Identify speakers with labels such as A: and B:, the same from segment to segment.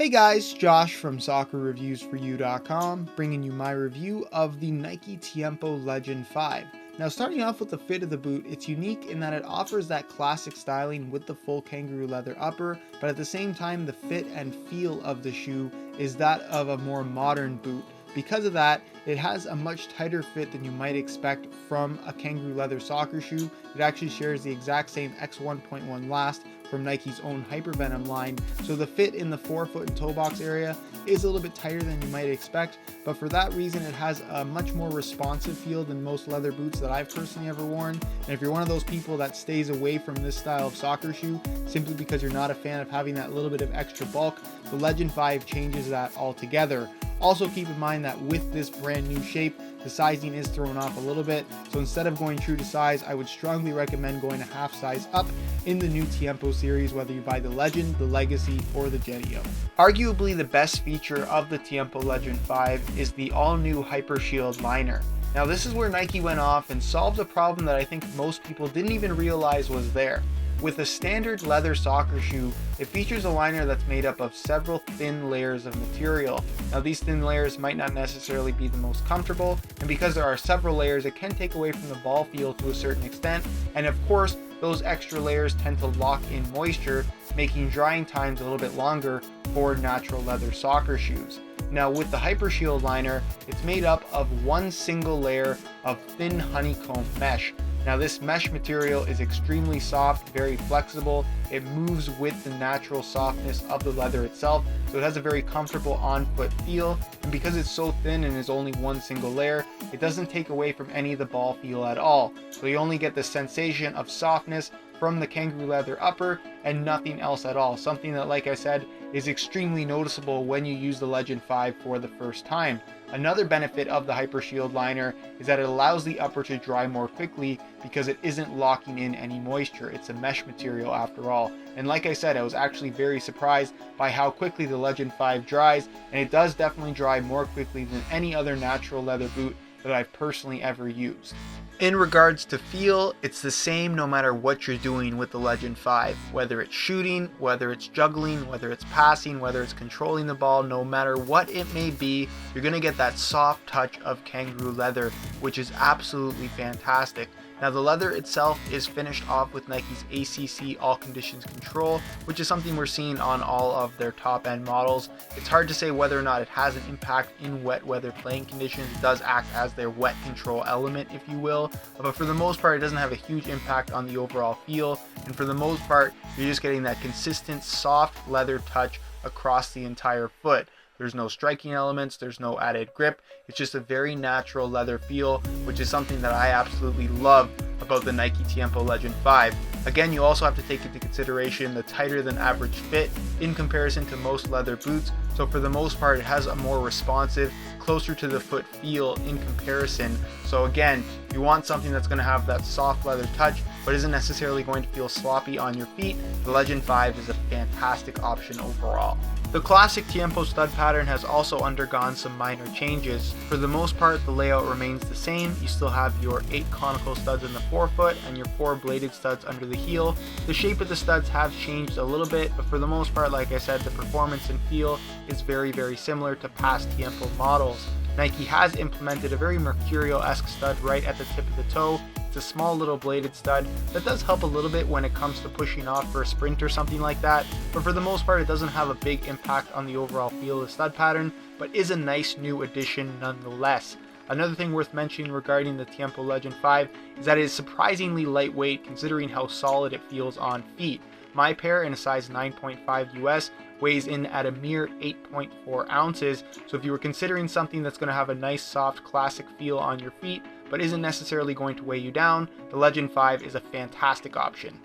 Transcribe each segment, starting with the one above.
A: Hey guys, Josh from SoccerReviewsForYou.com, bringing you my review of the Nike Tiempo Legend 5. Now, starting off with the fit of the boot, it's unique in that it offers that classic styling with the full kangaroo leather upper, but at the same time the fit and feel of the shoe is that of a more modern boot. Because of that, it has a much tighter fit than you might expect from a kangaroo leather soccer shoe. It actually shares the exact same X1.1 last from Nike's own Hypervenom line, so the fit in the forefoot and toe box area is a little bit tighter than you might expect, but for that reason it has a much more responsive feel than most leather boots that I've personally ever worn. And if you're one of those people that stays away from this style of soccer shoe simply because you're not a fan of having that little bit of extra bulk, the Legend 5 changes that altogether. Also keep in mind that with this brand new shape, the sizing is thrown off a little bit, so instead of going true to size, I would strongly recommend going a half size up in the new Tiempo series, whether you buy the Legend, the Legacy, or the Jetio. Arguably the best feature of the Tiempo Legend 5 is the all-new HyperShield liner. Now this is where Nike went off and solved a problem that I think most people didn't even realize was there. With a standard leather soccer shoe, it features a liner that's made up of several thin layers of material. Now these thin layers might not necessarily be the most comfortable, and because there are several layers, it can take away from the ball feel to a certain extent, and of course, those extra layers tend to lock in moisture, making drying times a little bit longer for natural leather soccer shoes. Now with the HyperShield liner, it's made up of one single layer of thin honeycomb mesh. Now this mesh material is extremely soft, very flexible. It moves with the natural softness of the leather itself, so it has a very comfortable on-foot feel. And because it's so thin and is only one single layer, it doesn't take away from any of the ball feel at all. So you only get the sensation of softness from the kangaroo leather upper and nothing else at all. Something that, like I said, is extremely noticeable when you use the Legend 5 for the first time. Another benefit of the HyperShield liner is that it allows the upper to dry more quickly because it isn't locking in any moisture. It's a mesh material after all. And like I said, I was actually very surprised by how quickly the Legend 5 dries, and it does definitely dry more quickly than any other natural leather boot that I've personally ever used. In regards to feel, it's the same no matter what you're doing with the Legend 5. Whether it's shooting, whether it's juggling, whether it's passing, whether it's controlling the ball, no matter what it may be, you're going to get that soft touch of kangaroo leather, which is absolutely fantastic. Now the leather itself is finished off with Nike's ACC All Conditions Control, which is something we're seeing on all of their top end models. It's hard to say whether or not it has an impact in wet weather playing conditions. It does act as their wet control element, if you will, but for the most part it doesn't have a huge impact on the overall feel, and for the most part you're just getting that consistent soft leather touch across the entire foot. There's no striking elements, there's no added grip, it's just a very natural leather feel, which is something that I absolutely love about the Nike Tiempo Legend 5. Again, you also have to take into consideration the tighter than average fit in comparison to most leather boots, so for the most part it has a more responsive, closer to the foot feel in comparison. So again, you want something that's going to have that soft leather touch, but isn't necessarily going to feel sloppy on your feet, the Legend 5 is a fantastic option overall. The classic Tiempo stud pattern has also undergone some minor changes. For the most part, the layout remains the same. You still have your 8 conical studs in the forefoot and your 4 bladed studs under the heel. The shape of the studs have changed a little bit, but for the most part, like I said, the performance and feel is very, very similar to past Tiempo models. Nike has implemented a very Mercurial-esque stud right at the tip of the toe. It's a small little bladed stud that does help a little bit when it comes to pushing off for a sprint or something like that, but for the most part it doesn't have a big impact on the overall feel of the stud pattern, but is a nice new addition nonetheless. Another thing worth mentioning regarding the Tiempo Legend 5 is that it is surprisingly lightweight considering how solid it feels on feet. My pair in a size 9.5 US weighs in at a mere 8.4 ounces, so if you were considering something that's going to have a nice soft classic feel on your feet but isn't necessarily going to weigh you down, the Legend 5 is a fantastic option.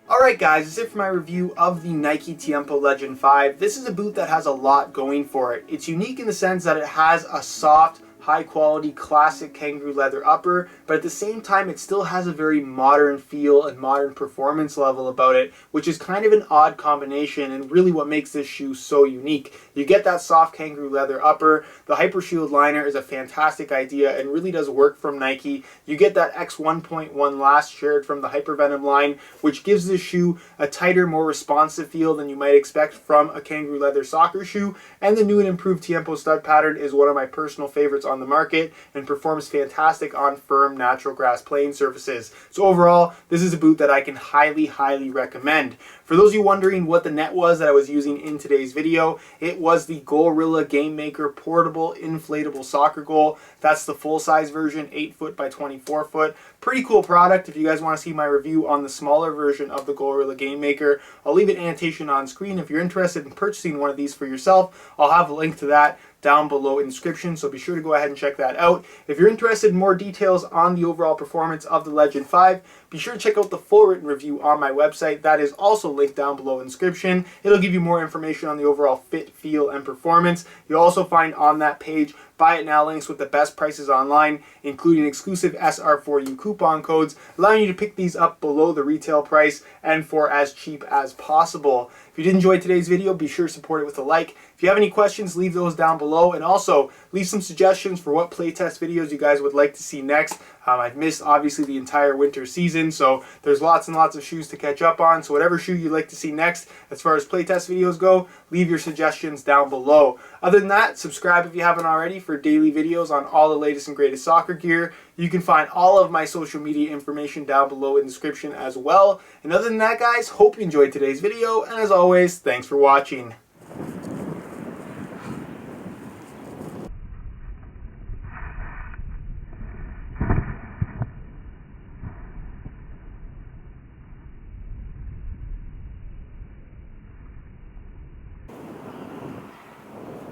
A: Alright guys, that's it for my review of the Nike Tiempo Legend 5. This is a boot that has a lot going for it. It's unique in the sense that it has a soft, high quality classic kangaroo leather upper, but at the same time it still has a very modern feel and modern performance level about it, which is kind of an odd combination and really what makes this shoe so unique. You get that soft kangaroo leather upper, the HyperShield liner is a fantastic idea and really does work from Nike. You get that X 1.1 last shared from the Hypervenom line, which gives this shoe a tighter, more responsive feel than you might expect from a kangaroo leather soccer shoe, and the new and improved Tiempo stud pattern is one of my personal favorites on the market and performs fantastic on firm natural grass playing surfaces. So overall, this is a boot that I can highly recommend. For those of you wondering what the net was that I was using in today's video, it was the Goalrilla Gamemaker portable inflatable soccer goal. That's the full size version, 8 foot by 24 foot. Pretty cool product. If you guys want to see my review on the smaller version of the Goalrilla Gamemaker, I'll leave an annotation on screen. If you're interested in purchasing one of these for yourself, I'll have a link to that down below in the description, so be sure to go ahead and check that out. If you're interested in more details on the overall performance of the Legend 5, be sure to check out the full written review on my website. That is also linked down below in the description. It'll give you more information on the overall fit, feel, and performance. You'll also find on that page buy it now links with the best prices online, including exclusive SR4U coupon codes, allowing you to pick these up below the retail price and for as cheap as possible. If you did enjoy today's video, be sure to support it with a like. If you have any questions, leave those down below, and also leave some suggestions for what playtest videos you guys would like to see next. I've missed obviously the entire winter season, so there's lots and lots of shoes to catch up on. So whatever shoe you'd like to see next as far as playtest videos go, leave your suggestions down below. Other than that, subscribe if you haven't already for daily videos on all the latest and greatest soccer gear. You can find all of my social media information down below in the description as well. And other than that, guys, hope you enjoyed today's video, and as always, thanks for watching.